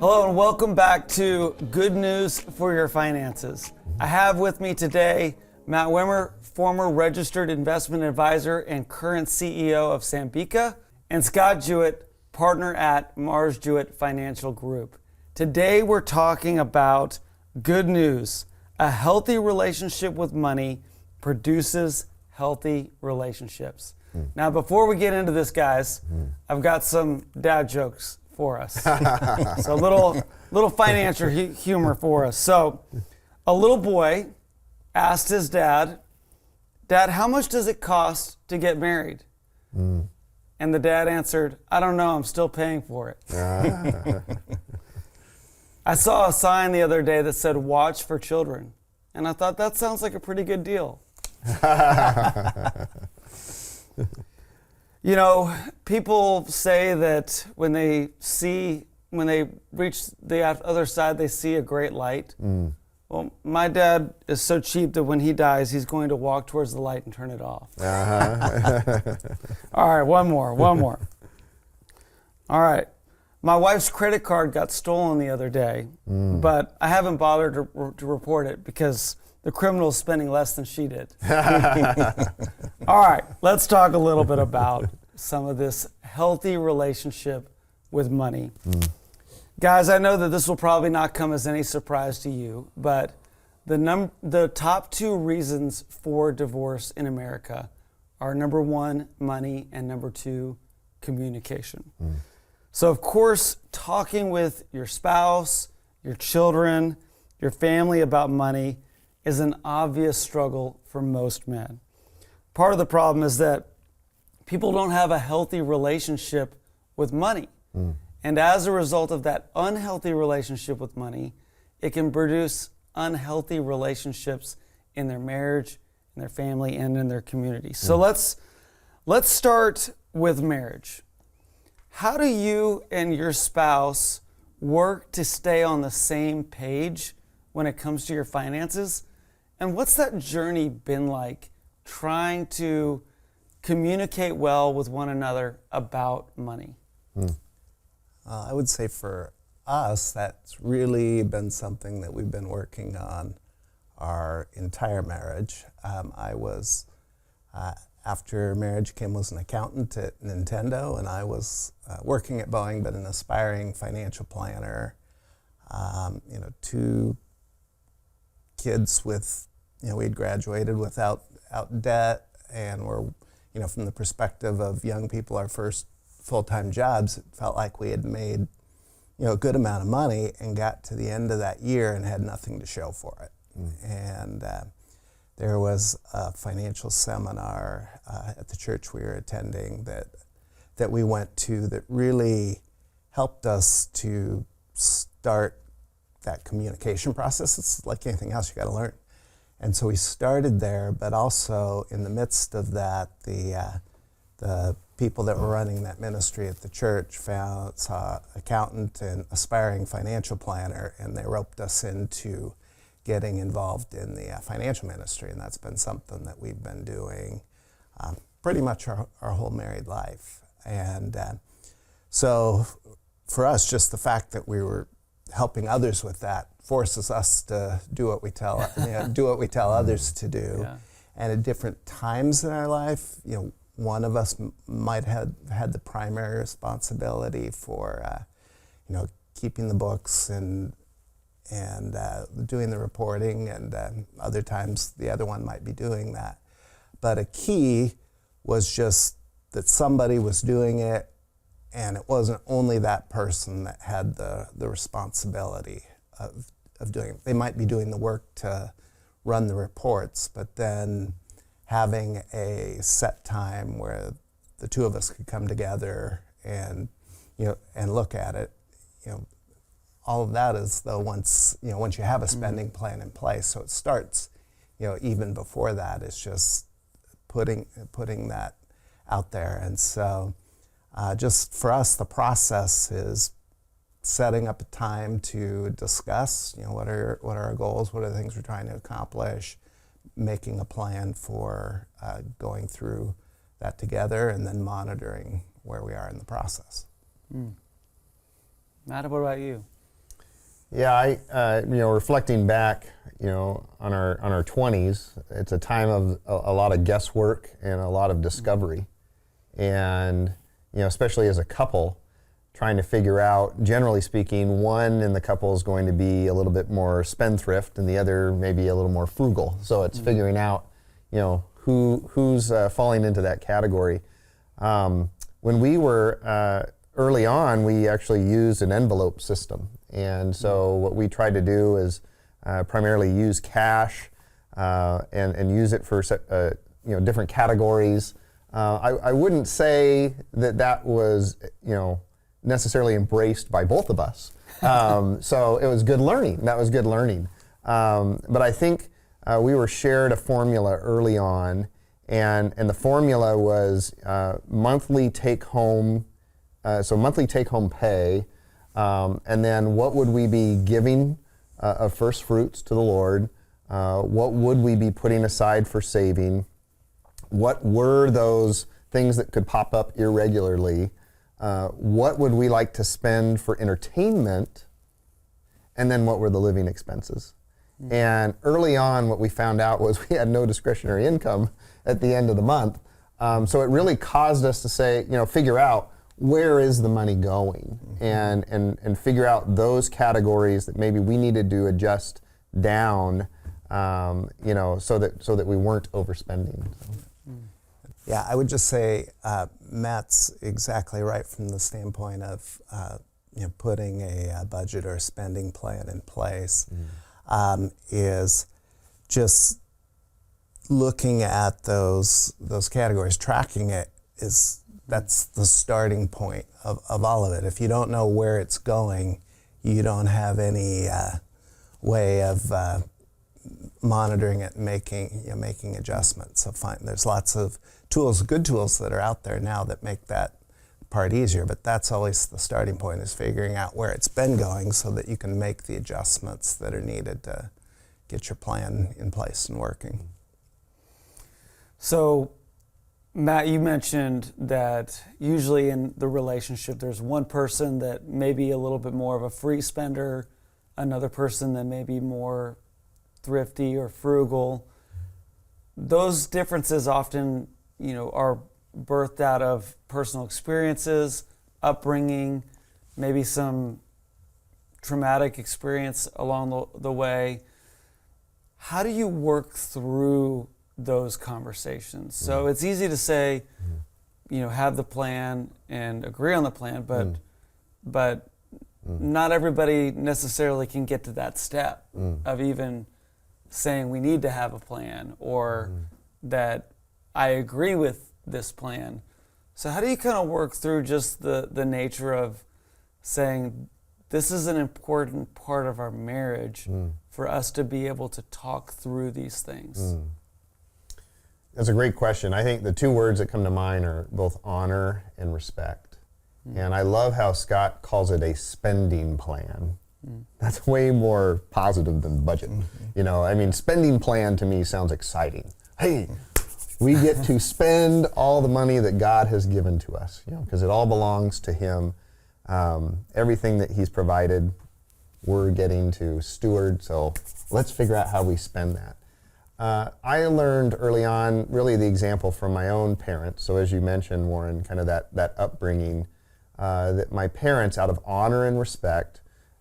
Hello and welcome back to Good News for Your Finances. I have with me today Matt Wimmer, former registered investment advisor and current CEO of SAMBICA, and Scott Jewett, partner at MarsJewett Financial Group. Today we're talking about good news. A healthy relationship with money produces healthy relationships. Now before we get into this, guys, I've got some dad jokes for us. So a little financial humor for us. So a little boy asked his dad, "Dad, how much does it cost to get married?" And the dad answered, "I don't know, I'm still paying for it." I saw a sign the other day that said "Watch for Children," and I thought that sounds like a pretty good deal. You know, people say that when they reach the other side, they see a great light. Well, my dad is so cheap that when he dies, he's going to walk towards the light and turn it off. All right, one more. All right. My wife's credit card got stolen the other day, but I haven't bothered to report it because the criminal's spending less than she did. All right, let's talk a little bit about some of this healthy relationship with money. Guys, I know that this will probably not come as any surprise to you, but the top two reasons for divorce in America are number one, money, and number two, communication. So of course, talking with your spouse, your children, your family about money is an obvious struggle for most men. Part of the problem is that people don't have a healthy relationship with money. And as a result of that unhealthy relationship with money, it can produce unhealthy relationships in their marriage, in their family, and in their community. So let's start with marriage. How do you and your spouse work to stay on the same page when it comes to your finances? And what's that journey been like, trying to communicate well with one another about money? I would say for us, that's really been something that we've been working on our entire marriage. I was, after marriage, Kim was an accountant at Nintendo, and I was working at Boeing, but an aspiring financial planner. Two kids with, we had graduated without debt, and we're, from the perspective of young people, our first full-time jobs, it felt like we had made, a good amount of money and got to the end of that year and had nothing to show for it. And there was a financial seminar at the church we were attending that we went to that really helped us to start that communication process. It's like anything else, you got to learn. And so we started there, but also in the midst of that, the people that were running that ministry at the church saw accountant and aspiring financial planner, and they roped us into getting involved in the financial ministry, and that's been something that we've been doing pretty much our whole married life. And so for us, just the fact that we were helping others with that forces us to do what we tell others to do. Yeah. And at different times in our life, one of us might have had the primary responsibility for, keeping the books and doing the reporting, and other times the other one might be doing that. But a key was just that somebody was doing it, and it wasn't only that person that had the responsibility of doing it. They might be doing the work to run the reports, but then having a set time where the two of us could come together and look at it, all of that is though once you have a spending plan in place. So it starts, even before that, it's just putting that out there. And so just for us, the process is setting up a time to discuss, what are our goals, what are the things we're trying to accomplish, making a plan for going through that together, and then monitoring where we are in the process. Matt, what about you? Yeah, reflecting back, on our 20s, it's a time of a lot of guesswork and a lot of discovery. And, especially as a couple, trying to figure out, generally speaking, one in the couple is going to be a little bit more spendthrift and the other maybe a little more frugal. So it's figuring out, who's falling into that category. When we were early on, we actually used an envelope system. And so what we tried to do is primarily use cash and use it for different categories. I wouldn't say that was necessarily embraced by both of us. So it was good learning. That was good learning. But I think we were shared a formula early on, and the formula was monthly take home. So monthly take home pay. And then what would we be giving of first fruits to the Lord? What would we be putting aside for saving? What were those things that could pop up irregularly? What would we like to spend for entertainment? And then what were the living expenses? Mm-hmm. And early on, what we found out was we had no discretionary income at the end of the month. So it really caused us to say, figure out, where is the money going? Mm-hmm. And figure out those categories that maybe we needed to adjust down, so that we weren't overspending. So. Yeah, I would just say Matt's exactly right from the standpoint of putting a budget or a spending plan in place. Is just looking at those categories, tracking it that's the starting point of all of it. If you don't know where it's going, you don't have any way of monitoring it and making adjustments. So there's lots of tools, good tools that are out there now that make that part easier, but that's always the starting point, is figuring out where it's been going so that you can make the adjustments that are needed to get your plan in place and working. So, Matt, you mentioned that usually in the relationship there's one person that may be a little bit more of a free spender, another person that may be more thrifty or frugal. Those differences often, are birthed out of personal experiences, upbringing, maybe some traumatic experience along the way. How do you work through those conversations? So it's easy to say, have the plan and agree on the plan, but not everybody necessarily can get to that step of even saying we need to have a plan, or that I agree with this plan. So how do you kind of work through just the nature of saying this is an important part of our marriage for us to be able to talk through these things? That's a great question. I think the two words that come to mind are both honor and respect. And I love how Scott calls it a spending plan. That's way more positive than budget. Spending plan to me sounds exciting. Hey, we get to spend all the money that God has given to us, because it all belongs to Him. Everything that He's provided, we're getting to steward. So let's figure out how we spend that. I learned early on, really the example from my own parents. So as you mentioned, Warren, kind of that upbringing, that my parents, out of honor and respect,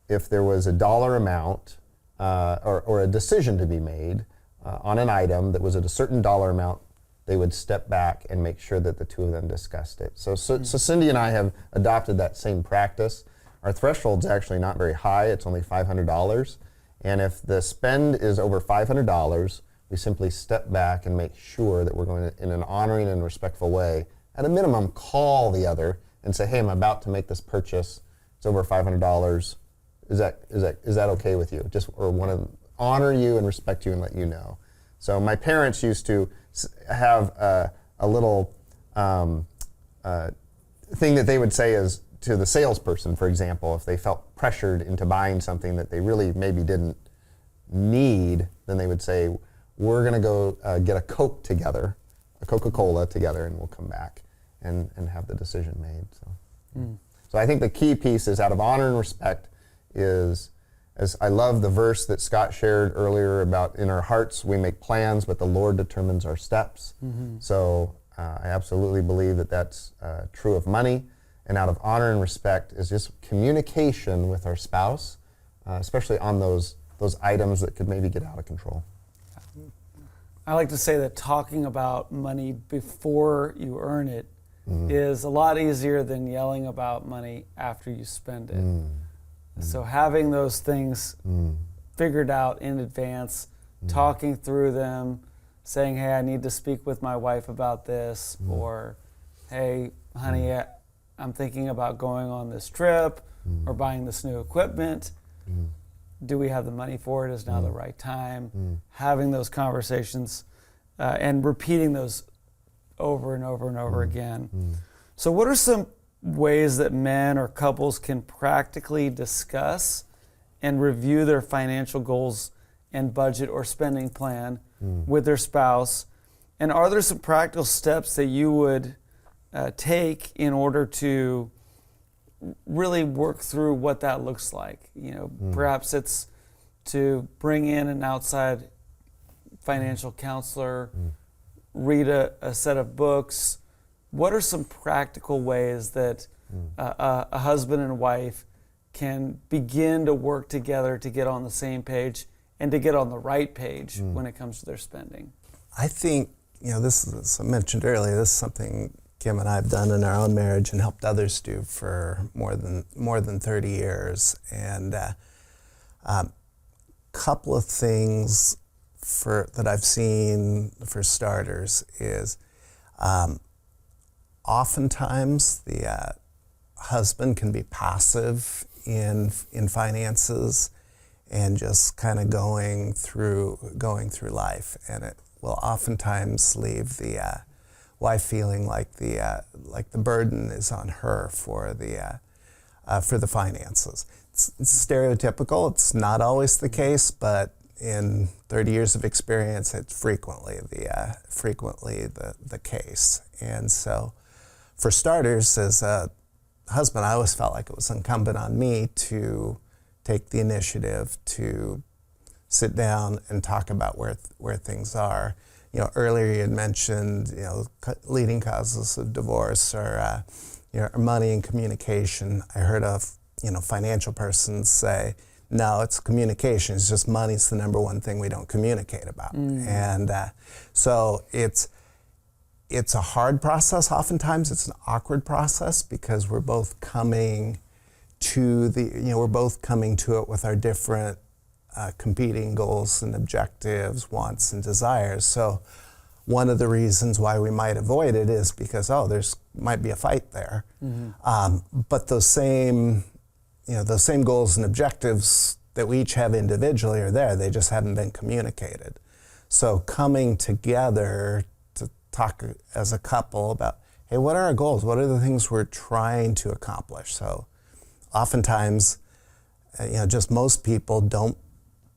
if there was a dollar amount or a decision to be made on an item that was at a certain dollar amount, they would step back and make sure that the two of them discussed it. So Cindy and I have adopted that same practice. Our threshold's actually not very high. It's only $500. And if the spend is over $500, we simply step back and make sure that we're going to, in an honoring and respectful way, at a minimum, call the other and say, hey, I'm about to make this purchase. It's over $500. Is that okay with you? Or want to honor you and respect you and let you know. So my parents used to have a little thing that they would say is to the salesperson, for example, if they felt pressured into buying something that they really maybe didn't need, then they would say, we're going to go get a Coke together, a Coca-Cola together, and we'll come back and have the decision made. So I think the key piece is, out of honor and respect, is as I love the verse that Scott shared earlier about in our hearts we make plans, but the Lord determines our steps. So I absolutely believe that that's true of money, and out of honor and respect is just communication with our spouse, especially on those items that could maybe get out of control. I like to say that talking about money before you earn it is a lot easier than yelling about money after you spend it. So having those things figured out in advance, talking through them, saying, hey, I need to speak with my wife about this, or hey, honey, I'm thinking about going on this trip or buying this new equipment. Do we have the money for it? Is now the right time? Having those conversations and repeating those over and over and over again. So what are some ways that men or couples can practically discuss and review their financial goals and budget or spending plan with their spouse? And are there some practical steps that you would take in order to really work through what that looks like? You know, perhaps it's to bring in an outside financial counselor, read a set of books. What are some practical ways that a husband and wife can begin to work together to get on the same page and to get on the right page when it comes to their spending? I think, you know, this is, as I mentioned earlier, this is something Kim and I have done in our own marriage and helped others do for more than 30 years. And couple of things that I've seen for starters is oftentimes the husband can be passive in finances and just kind of going through life, and it will oftentimes leave the wife feeling like the burden is on her for the finances. It's stereotypical. It's not always the case, but in 30 years of experience, it's frequently the case. And so, for starters, as a husband, I always felt like it was incumbent on me to take the initiative to sit down and talk about where things are. You know, earlier you had mentioned, you know, leading causes of divorce or money and communication. I heard a financial person say, no, it's communication. It's just money's the number one thing we don't communicate about. And so it's a hard process. Oftentimes it's an awkward process because we're both coming to it with our different competing goals and objectives, wants and desires. So one of the reasons why we might avoid it is because, there's might be a fight there. But those same goals and objectives that we each have individually are there. They just haven't been communicated. So coming together to talk as a couple about, hey, what are our goals? What are the things we're trying to accomplish? So oftentimes, just most people don't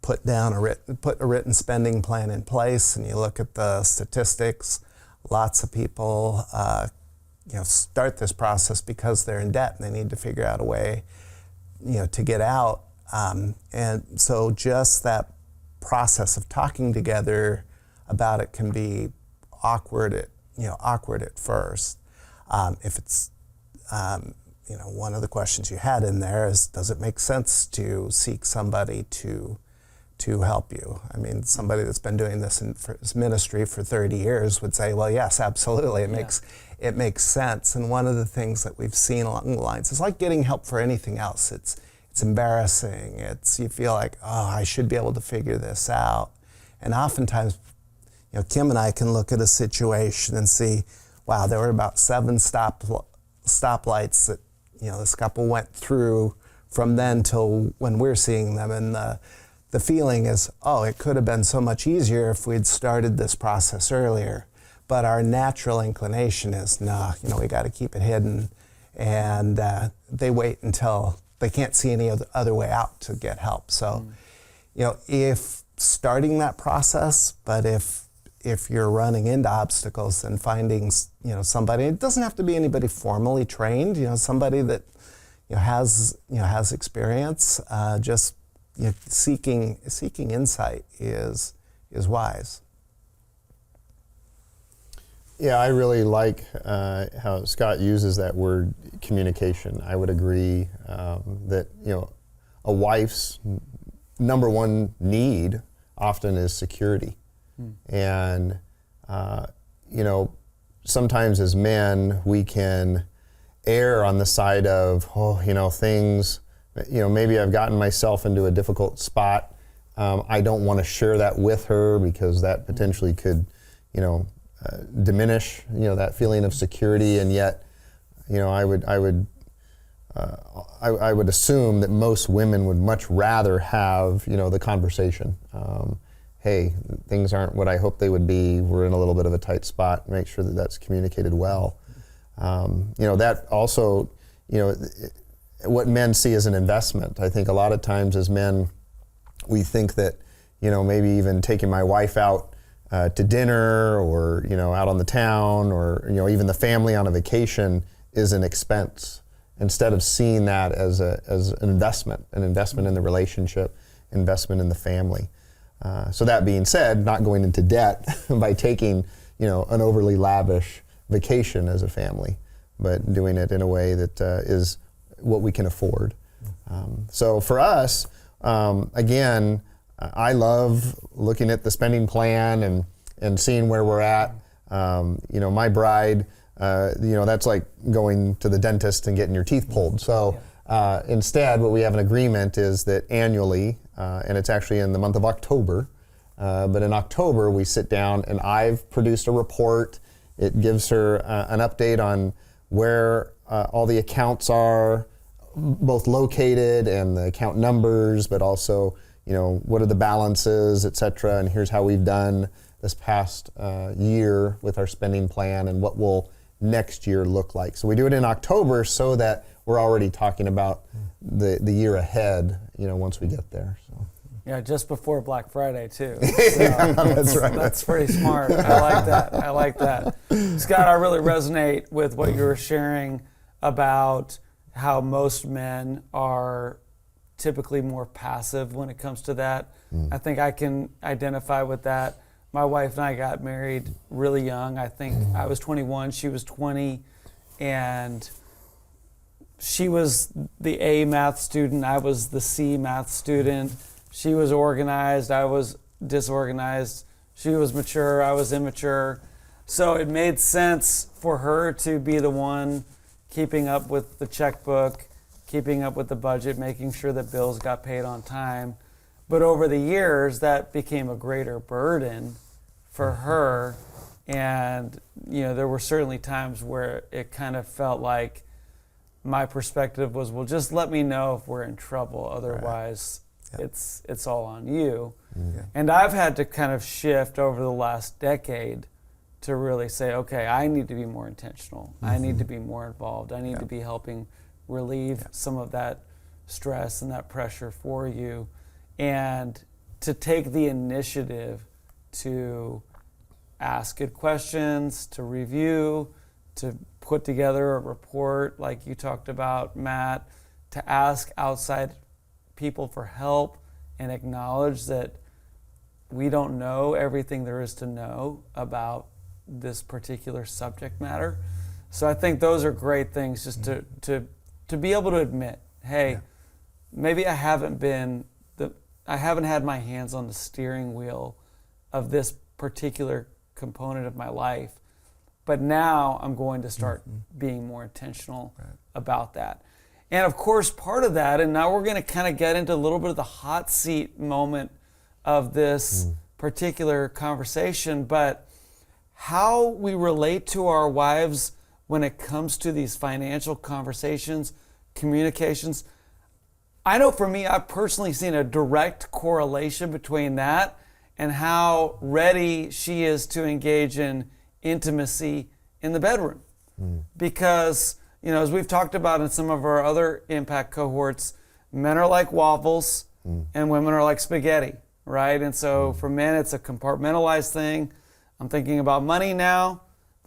put a written spending plan in place, and you look at the statistics. Lots of people, start this process because they're in debt and they need to figure out a way, to get out. And so just that process of talking together about it can be awkward at first. If it's, one of the questions you had in there is, does it make sense to seek somebody to help you? I mean, somebody that's been doing this ministry for 30 years would say, well, yes, absolutely. It makes sense. And one of the things that we've seen along the lines is like getting help for anything else. It's embarrassing. You feel like, I should be able to figure this out. And oftentimes, Kim and I can look at a situation and see, wow, there were about 7 stoplights that, this couple went through from then till when we're seeing them. And the feeling is, it could have been so much easier if we'd started this process earlier. But our natural inclination is, we got to keep it hidden. And they wait until they can't see any other way out to get help. So, if starting that process, but if you're running into obstacles, then finding, somebody, it doesn't have to be anybody formally trained, somebody that, has experience, just seeking insight is wise. Yeah, I really like how Scott uses that word communication. I would agree that a wife's number one need often is security, and sometimes as men we can err on the side of things. Maybe I've gotten myself into a difficult spot. I don't want to share that with her because that potentially could, diminish, that feeling of security. And yet, I would assume that most women would much rather have, the conversation. Hey, things aren't what I hoped they would be. We're in a little bit of a tight spot. Make sure that that's communicated well. That also, what men see as an investment. I think a lot of times as men, we think that, maybe even taking my wife out to dinner or, out on the town or, even the family on a vacation is an expense instead of seeing that as an investment in the relationship, investment in the family. So that being said, not going into debt by taking, an overly lavish vacation as a family, but doing it in a way that is what we can afford. So for us, again, I love looking at the spending plan and seeing where we're at. My bride, that's like going to the dentist and getting your teeth pulled. So instead, what we have an agreement is that annually, and it's actually in the month of October, but in October we sit down and I've produced a report. It gives her an update on where all the accounts are, both located and the account numbers, but also, what are the balances, et cetera, and here's how we've done this past year with our spending plan and what will next year look like. So we do it in October so that we're already talking about the year ahead, once we get there. So. Yeah, just before Black Friday too. So That's right. That's pretty smart. I like that. Scott, I really resonate with what you were sharing about how most men are typically more passive when it comes to that. I think I can identify with that. My wife and I got married really young. I think I was 21, she was 20, and she was the A math student, I was the C math student. She was organized, I was disorganized. She was mature, I was immature. So it made sense for her to be the one keeping up with the checkbook, keeping up with the budget, making sure that bills got paid on time. But over the years, that became a greater burden for her. And, there were certainly times where it kind of felt like my perspective was, well, just let me know if we're in trouble. Otherwise, it's all on you. Yeah. And I've had to kind of shift over the last decade to really say, okay, I need to be more intentional. I need to be more involved. I need to be helping relieve some of that stress and that pressure for you, and to take the initiative to ask good questions, to review, to put together a report like you talked about, Matt, to ask outside people for help and acknowledge that we don't know everything there is to know about this particular subject matter. So I think those are great things, just to be able to admit, hey, maybe I haven't had my hands on the steering wheel of this particular component of my life, but now I'm going to start being more intentional about that. And of course, part of that, and now we're going to kind of get into a little bit of the hot seat moment of this particular conversation, but how we relate to our wives when it comes to these financial conversations, communications. I know for me, I've personally seen a direct correlation between that and how ready she is to engage in intimacy in the bedroom. Because, as we've talked about in some of our other impact cohorts, men are like waffles and women are like spaghetti, right? And so for men, it's a compartmentalized thing. I'm thinking about money now,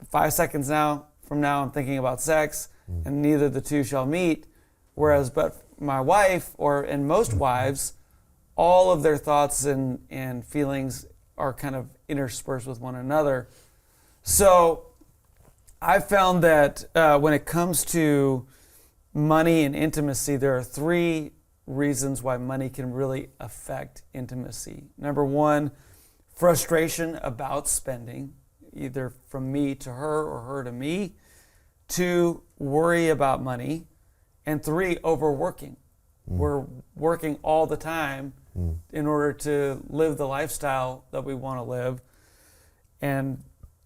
5 seconds from now, I'm thinking about sex, and neither the two shall meet. Whereas, but my wife, and most wives, all of their thoughts and feelings are kind of interspersed with one another. So I found that when it comes to money and intimacy, there are three reasons why money can really affect intimacy. Number one, frustration about spending, either from me to her or her to me. Two, worry about money. And three, overworking. We're working all the time in order to live the lifestyle that we want to live. And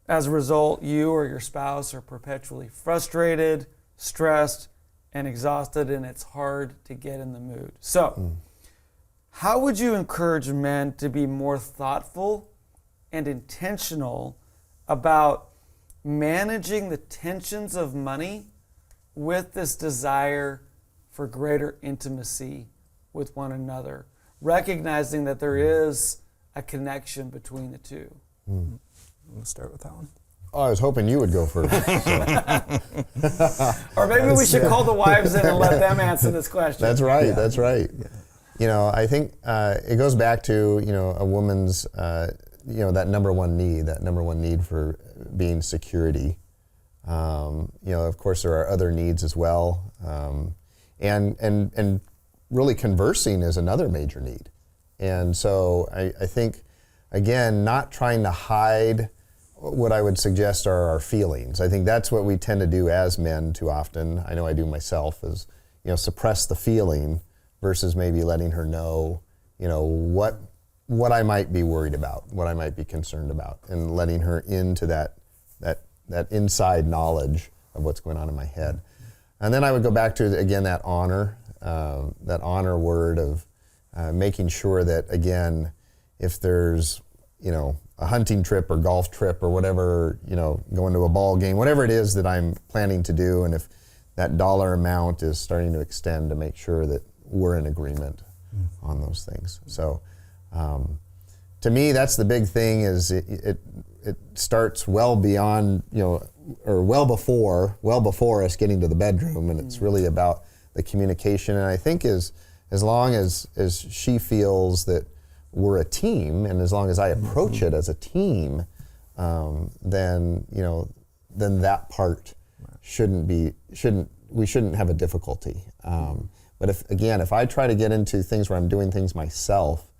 as a result, you or your spouse are perpetually frustrated, stressed, and exhausted, and it's hard to get in the mood. So, how would you encourage men to be more thoughtful and intentional about managing the tensions of money with this desire for greater intimacy with one another, recognizing that there is a connection between the two? I'm going to start with that one. Oh, I was hoping you would go first. Or maybe we should call the wives in and let them answer this question. That's right. Yeah. That's right. Yeah. You know, I think it goes back to, you know, a woman's, that number one need for being security. You know, of course, there are other needs as well. And really conversing is another major need. And so I think, again, not trying to hide what I would suggest are our feelings. I think that's what we tend to do as men too often. I know I do myself, is, you know, suppress the feeling versus maybe letting her know, you know, what I might be worried about, what I might be concerned about, and letting her into that inside knowledge of what's going on in my head. And then I would go back to, again, that honor word of making sure that, again, if there's, you know, a hunting trip or golf trip or whatever, you know, going to a ball game, whatever it is that I'm planning to do, and if that dollar amount is starting to extend, to make sure that we're in agreement on those things. So to me, that's the big thing, is it starts well beyond, you know, or well before us getting to the bedroom, and it's really about the communication. And I think as long as she feels that we're a team, and as long as I approach it as a team, then that part we shouldn't have a difficulty. But if I try to get into things where I'm doing things myself,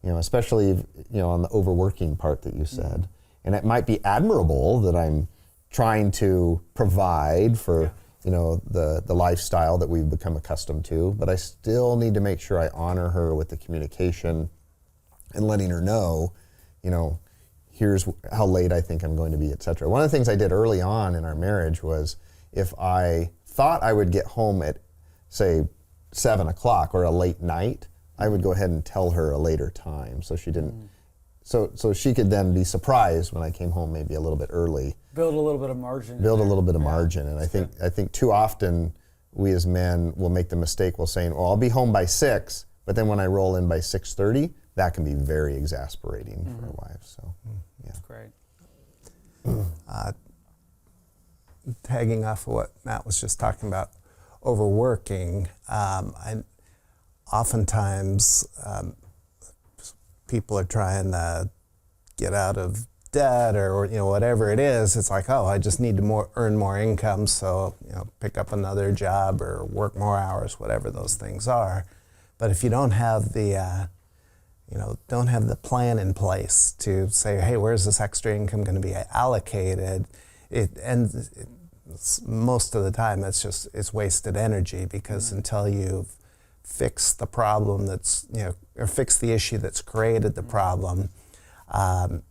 you know, especially, you know, on the overworking part that you said, and it might be admirable that I'm trying to provide for, you know, the lifestyle that we've become accustomed to, but I still need to make sure I honor her with the communication and letting her know, you know, here's how late I think I'm going to be, et cetera. One of the things I did early on in our marriage was, if I thought I would get home at, say, 7 o'clock or a late night, I would go ahead and tell her a later time, so she didn't, so she could then be surprised when I came home maybe a little bit early. Build a little bit of margin. Margin, and I think too often we as men will make the mistake, we'll saying, well, I'll be home by 6, but then when I roll in by 6:30, that can be very exasperating for our wives. So, yeah. That's great. Tagging off of what Matt was just talking about, overworking, oftentimes people are trying to get out of debt, or you know, whatever it is. It's like, oh, I just need to earn more income, so, you know, pick up another job or work more hours, whatever those things are. But if you don't have the plan in place to say, hey, where's this extra income going to be allocated? Most of the time it's wasted energy, because until you've fixed the problem or fixed the issue that's created the problem, then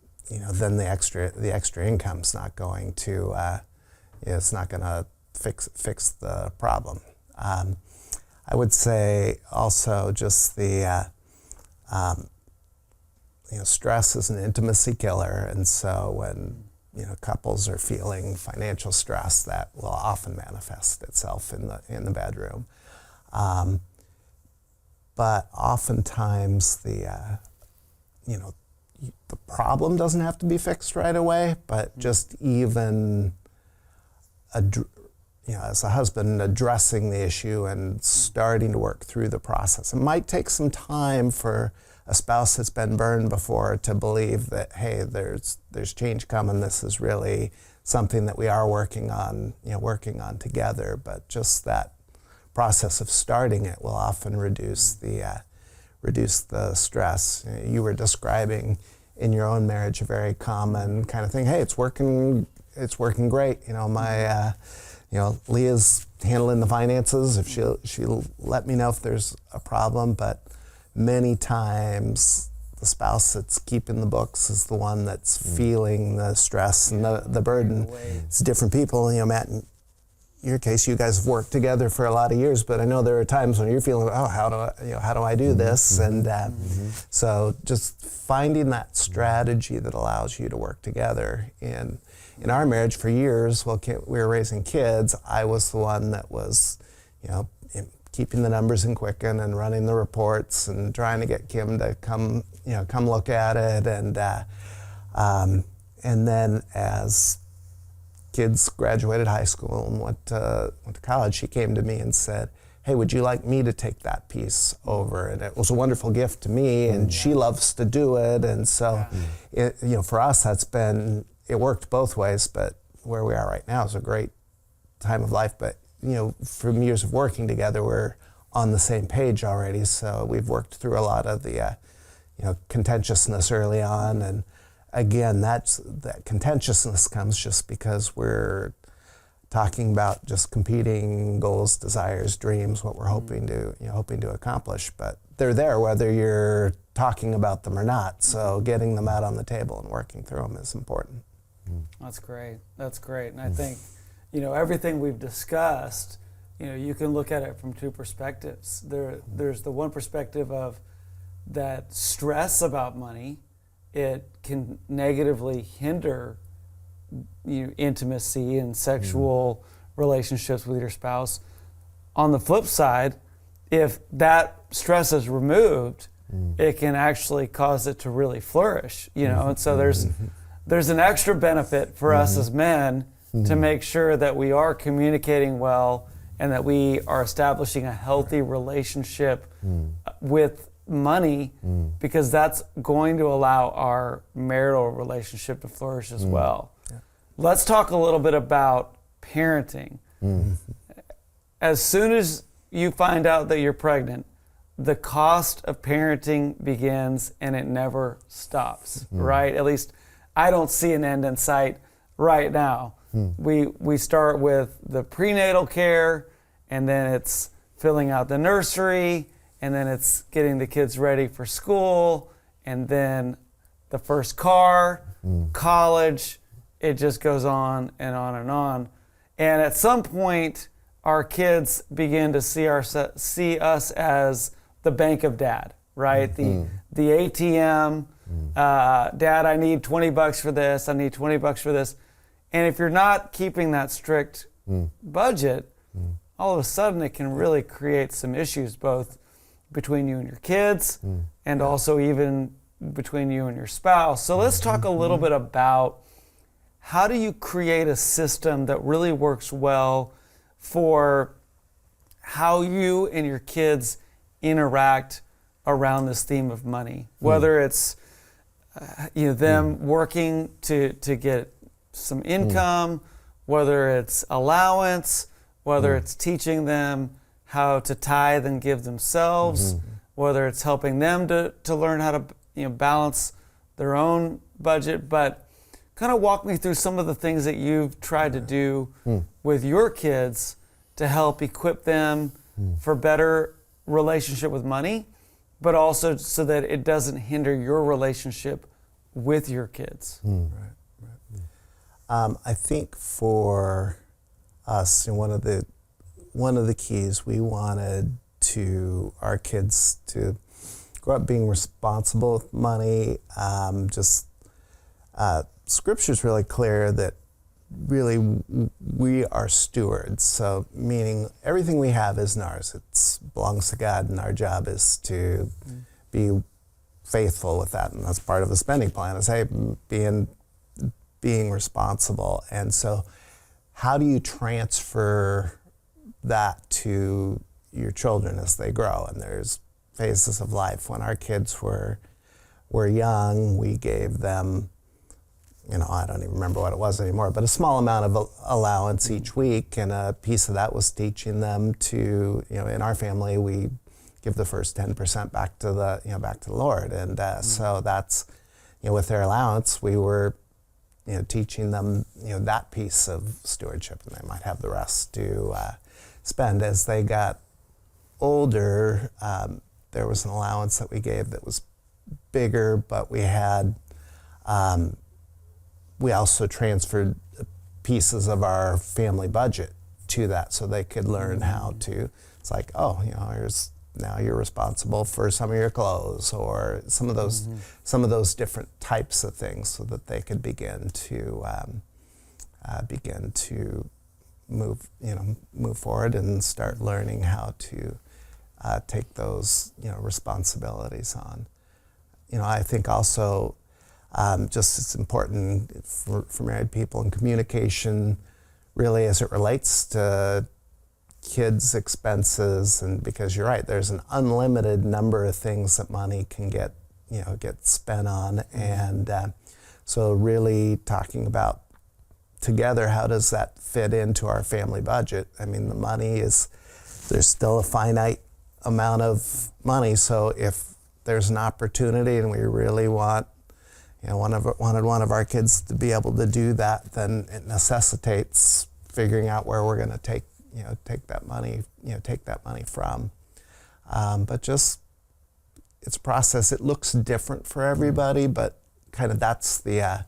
the extra income's not going to it's not going to fix the problem. I would say also just the stress is an intimacy killer, and so when couples are feeling financial stress, that will often manifest itself in the bedroom. But oftentimes the problem doesn't have to be fixed right away, but just even as a husband, addressing the issue and starting to work through the process. It might take some time for a spouse that's been burned before to believe that, hey, there's change coming. This is really something that we are working on together. But just that process of starting it will often reduce the stress. You were describing in your own marriage a very common kind of thing. Hey, it's working great. Leah's handling the finances. If she'll let me know if there's a problem, but many times the spouse that's keeping the books is the one that's feeling the stress and the burden. It's different people. Matt, in your case, you guys have worked together for a lot of years, but I know there are times when you're feeling, oh, how do I do this? And so just finding that strategy that allows you to work together. In our marriage for years, while we were raising kids, I was the one that was, keeping the numbers in Quicken and running the reports and trying to get Kim to come look at it. And then as kids graduated high school and went to college, she came to me and said, hey, would you like me to take that piece over? And it was a wonderful gift to me, and she loves to do it. And so, for us, it worked both ways, but where we are right now is a great time of life. But, from years of working together, we're on the same page already. So we've worked through a lot of the, contentiousness early on. And again, that contentiousness comes just because we're talking about just competing goals, desires, dreams, what we're hoping to accomplish. But they're there whether you're talking about them or not. So getting them out on the table and working through them is important. That's great. And I think, everything we've discussed, you can look at it from two perspectives. There's the one perspective of that stress about money. It can negatively hinder intimacy and sexual relationships with your spouse. On the flip side, if that stress is removed, it can actually cause it to really flourish, and so there's an extra benefit for us as men to make sure that we are communicating well and that we are establishing a healthy relationship with money, because that's going to allow our marital relationship to flourish as well. Yeah. Let's talk a little bit about parenting. As soon as you find out that you're pregnant, the cost of parenting begins and it never stops, right? At least I don't see an end in sight right now. We start with the prenatal care, and then it's filling out the nursery, and then it's getting the kids ready for school, and then the first car, college. It just goes on and on and on. And at some point, our kids begin to see us as the bank of dad, right? The ATM. Dad, I need $20 for this. I need $20 for this. And if you're not keeping that strict budget, all of a sudden it can really create some issues, both between you and your kids and also even between you and your spouse. So let's talk a little bit about how do you create a system that really works well for how you and your kids interact around this theme of money, whether it's them working to get some income, whether it's allowance, whether it's teaching them how to tithe and give themselves, whether it's helping them to learn how to balance their own budget. But kind of walk me through some of the things that you've tried to do with your kids to help equip them for better relationship with money, but also so that it doesn't hinder your relationship with your kids. Right. I think for us, one of the keys, we wanted our kids to grow up being responsible with money. Scripture's really clear that really we are stewards. So meaning everything we have isn't ours. It belongs to God, and our job is to be faithful with that. And that's part of the spending plan, is being responsible. And so how do you transfer that to your children as they grow? And there's phases of life. When our kids were young, we gave them, I don't even remember what it was anymore, but a small amount of allowance each week, and a piece of that was teaching them to, in our family, we give the first 10% back to the Lord, and so that's, with their allowance, we were, teaching them, that piece of stewardship, and they might have the rest to spend. As they got older, there was an allowance that we gave that was bigger, but we had, we also transferred pieces of our family budget to that, so they could learn how to. It's like, now you're responsible for some of your clothes, or some of those different types of things, so that they could begin to move forward and start learning how to take those responsibilities on. I think also just it's important for married people in communication, really, as it relates to kids' expenses, and because you're right, there's an unlimited number of things that money can get spent on, and so really talking about together, how does that fit into our family budget? I mean, the money there's still a finite amount of money, so if there's an opportunity and we really want wanted one of our kids to be able to do that, then it necessitates figuring out where we're going to take that money from. But just, it's a process. It looks different for everybody, but kind of that's the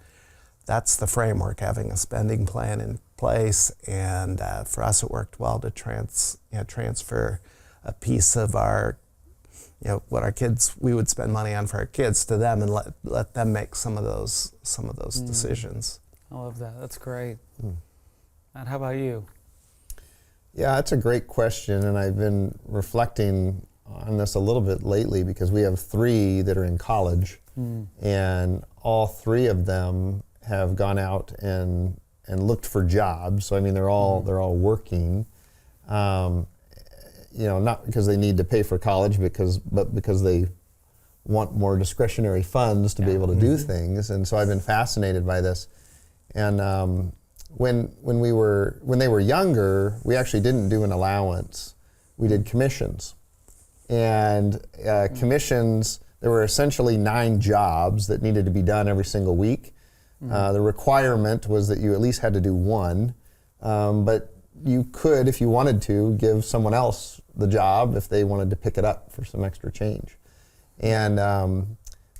framework, having a spending plan in place. And for us, it worked well to transfer a piece of our, what our kids, we would spend money on for our kids, to them, and let them make some of those decisions. I love that. That's great. Matt, how about you? Yeah, that's a great question, and I've been reflecting on this a little bit lately, because we have 3 that are in college, and all 3 of them have gone out and looked for jobs. So I mean, they're all working, not because they need to pay for college, but because they want more discretionary funds to be able to do things. And so I've been fascinated by this. And when they were younger, we actually didn't do an allowance. We did commissions. And commissions, there were essentially 9 jobs that needed to be done every single week. The requirement was that you at least had to do 1, but you could, if you wanted to, give someone else the job if they wanted to pick it up for some extra change. And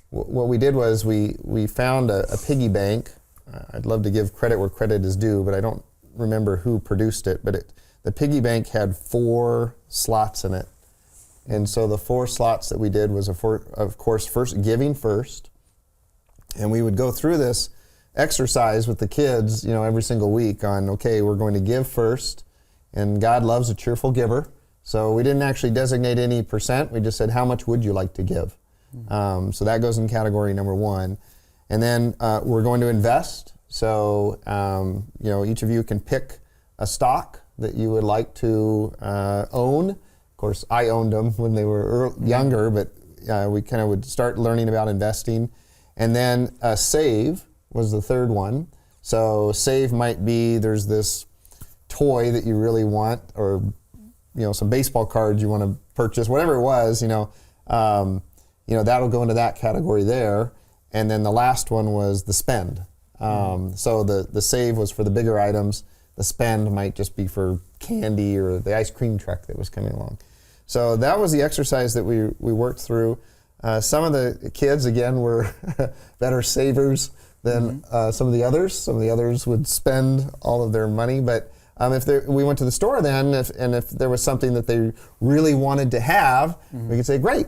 what we did was we found a piggy bank. I'd love to give credit where credit is due, but I don't remember who produced it. But the piggy bank had 4 slots in it. And so the 4 slots that we did was, of course, giving first. And we would go through this exercise with the kids, every single week on, okay, we're going to give first, and God loves a cheerful giver. So we didn't actually designate any percent. We just said, how much would you like to give? So that goes in category number 1. And then we're going to invest. So, each of you can pick a stock that you would like to own. Of course, I owned them when they were younger, but we kind of would start learning about investing. And then save was the 3rd one. So save might be, there's this toy that you really want, or some baseball cards you want to purchase, whatever it was, that'll go into that category there. And then the last one was the spend. So the save was for the bigger items. The spend might just be for candy or the ice cream truck that was coming along. So that was the exercise that we worked through. Some of the kids, again, were better savers than some of the others. Some of the others would spend all of their money. But we went to the store then, if there was something that they really wanted to have, we could say, great,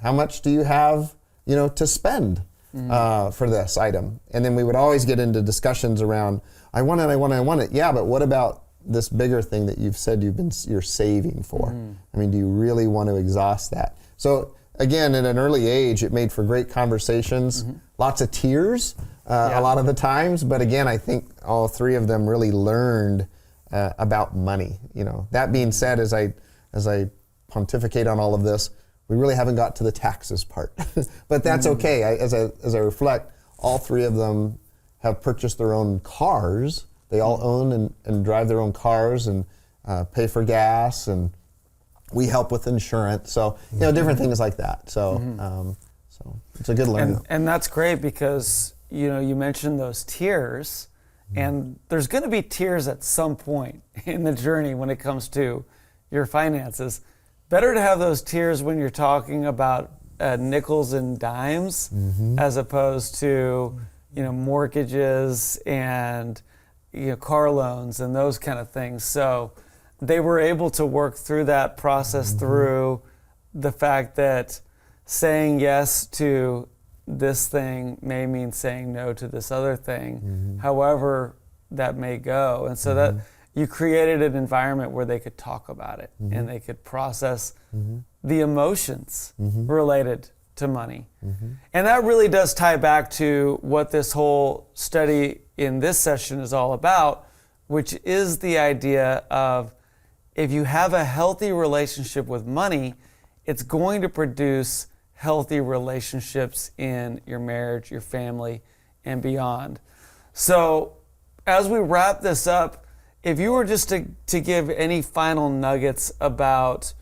how much do you have to spend for this item? And then we would always get into discussions around, I want it. Yeah, but what about this bigger thing that you've said you're saving for? I mean, do you really want to exhaust that? So again, at an early age, it made for great conversations, lots of tears a lot of the times. But again, I think all three of them really learned about money. That being said, as I pontificate on all of this, we really haven't got to the taxes part. But that's okay. As I reflect, all three of them have purchased their own cars. They all own and drive their own cars and pay for gas, and we help with insurance. So, different things like that. So, so it's a good learning. And that's great because, you mentioned those tears, and there's going to be tears at some point in the journey when it comes to your finances. Better to have those tears when you're talking about nickels and dimes as opposed to, mortgages and, car loans and those kind of things. So they were able to work through that process through the fact that saying yes to this thing may mean saying no to this other thing, however that may go. And so that you created an environment where they could talk about it and they could process the emotions related to money. And that really does tie back to what this whole study in this session is all about, which is the idea of if you have a healthy relationship with money, it's going to produce healthy relationships in your marriage, your family, and beyond. So as we wrap this up, if you were just to give any final nuggets about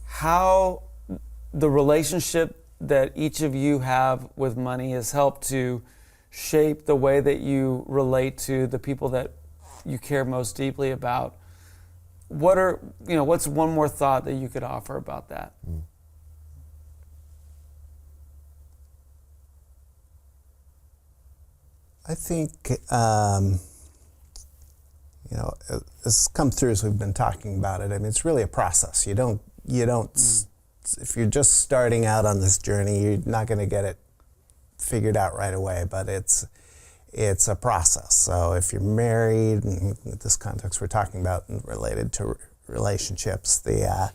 how the relationship that each of you have with money has helped to shape the way that you relate to the people that you care most deeply about, what's one more thought that you could offer about that? I think, it's come through as we've been talking about it. I mean, it's really a process. You don't, if you're just starting out on this journey, you're not going to get it figured out right away, but it's a process. So if you're married, and in this context we're talking about related to relationships, your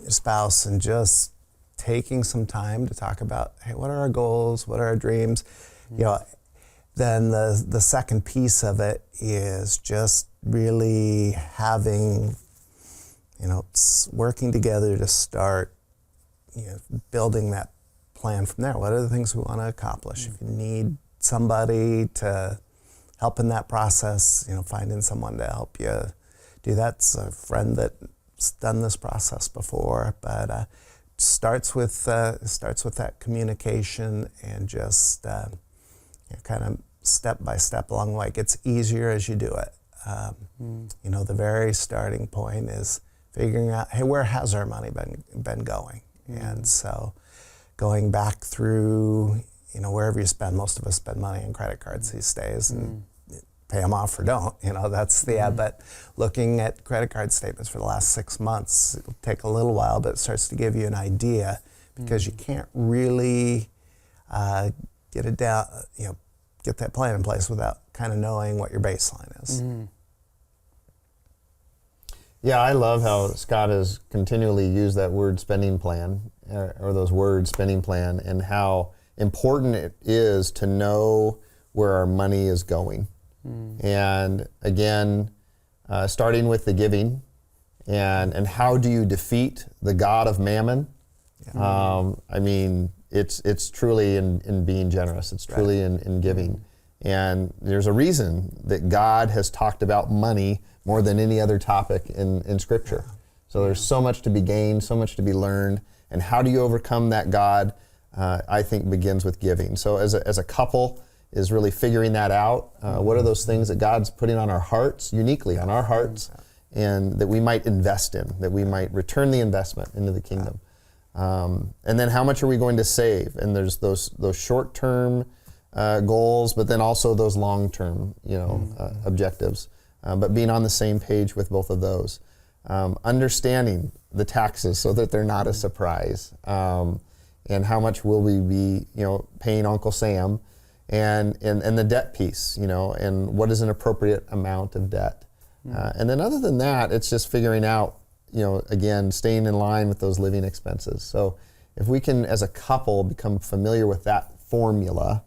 spouse, and just taking some time to talk about, hey, what are our goals? What are our dreams? Then the second piece of it is just really having, working together to start, building that plan from there. What are the things we want to accomplish? If you need somebody to help in that process, finding someone to help you do that. It's a friend that's done this process before, but starts with that communication and just kind of step by step along the way. It gets easier as you do it. The very starting point is figuring out, hey, where has our money been going? And so going back through, wherever you spend, most of us spend money on credit cards these days and pay them off or don't, that's the but looking at credit card statements for the last 6 months, it'll take a little while, but it starts to give you an idea because you can't really get it down, get that plan in place without kind of knowing what your baseline is. Yeah, I love how Scott has continually used that word spending plan, or those words spending plan, and how important it is to know where our money is going. And again, starting with the giving, and how do you defeat the god of mammon? I mean, it's truly in being generous. It's truly in giving. And there's a reason that God has talked about money more than any other topic in Scripture. So there's so much to be gained, so much to be learned. And how do you overcome that God, I think, begins with giving. So as a couple is really figuring that out. What are those things that God's putting on our hearts, uniquely on our hearts, and that we might invest in, that we might return the investment into the kingdom. And then how much are we going to save? And there's those short-term goals, but then also those long-term, objectives. But being on the same page with both of those. Understanding the taxes so that they're not a surprise. And how much will we be, paying Uncle Sam, and the debt piece, and what is an appropriate amount of debt. And then other than that, it's just figuring out, again, staying in line with those living expenses. So if we can, as a couple, become familiar with that formula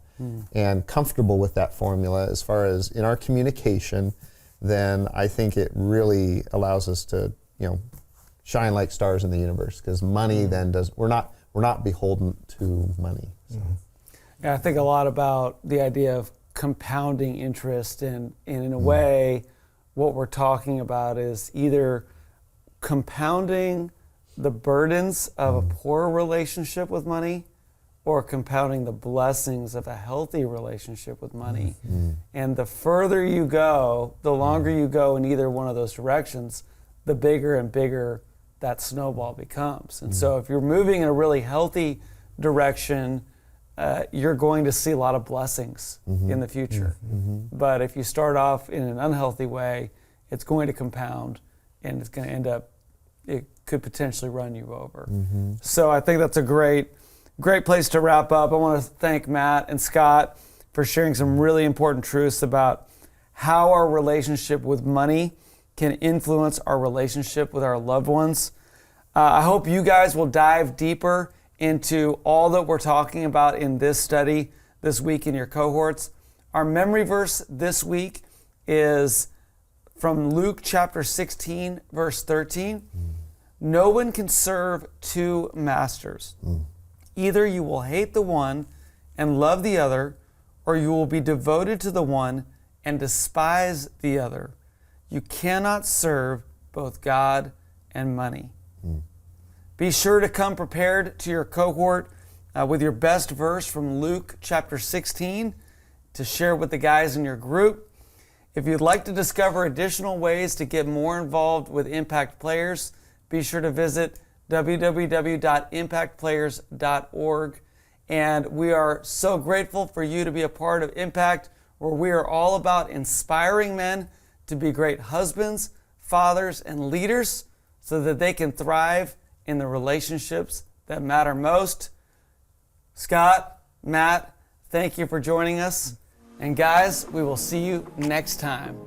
and comfortable with that formula as far as in our communication, then I think it really allows us to, shine like stars in the universe, because money then we're not beholden to money. So. Yeah, I think a lot about the idea of compounding interest, and in a way, what we're talking about is either compounding the burdens of a poor relationship with money, or compounding the blessings of a healthy relationship with money. And the further you go, the longer you go in either one of those directions, the bigger and bigger that snowball becomes. And so if you're moving in a really healthy direction, you're going to see a lot of blessings in the future. But if you start off in an unhealthy way, it's going to compound, and it's going to end up, it could potentially run you over. So I think that's a great place to wrap up. I want to thank Matt and Scott for sharing some really important truths about how our relationship with money can influence our relationship with our loved ones. I hope you guys will dive deeper into all that we're talking about in this study this week in your cohorts. Our memory verse this week is from Luke chapter 16, verse 13. No one can serve two masters. Either you will hate the one and love the other, or you will be devoted to the one and despise the other. You cannot serve both God and money. Be sure to come prepared to your cohort with your best verse from Luke chapter 16 to share with the guys in your group. If you'd like to discover additional ways to get more involved with Impact Players, be sure to visit www.impactplayers.org. And we are so grateful for you to be a part of Impact, where we are all about inspiring men to be great husbands, fathers, and leaders so that they can thrive in the relationships that matter most. Scott, Matt, thank you for joining us. And guys, we will see you next time.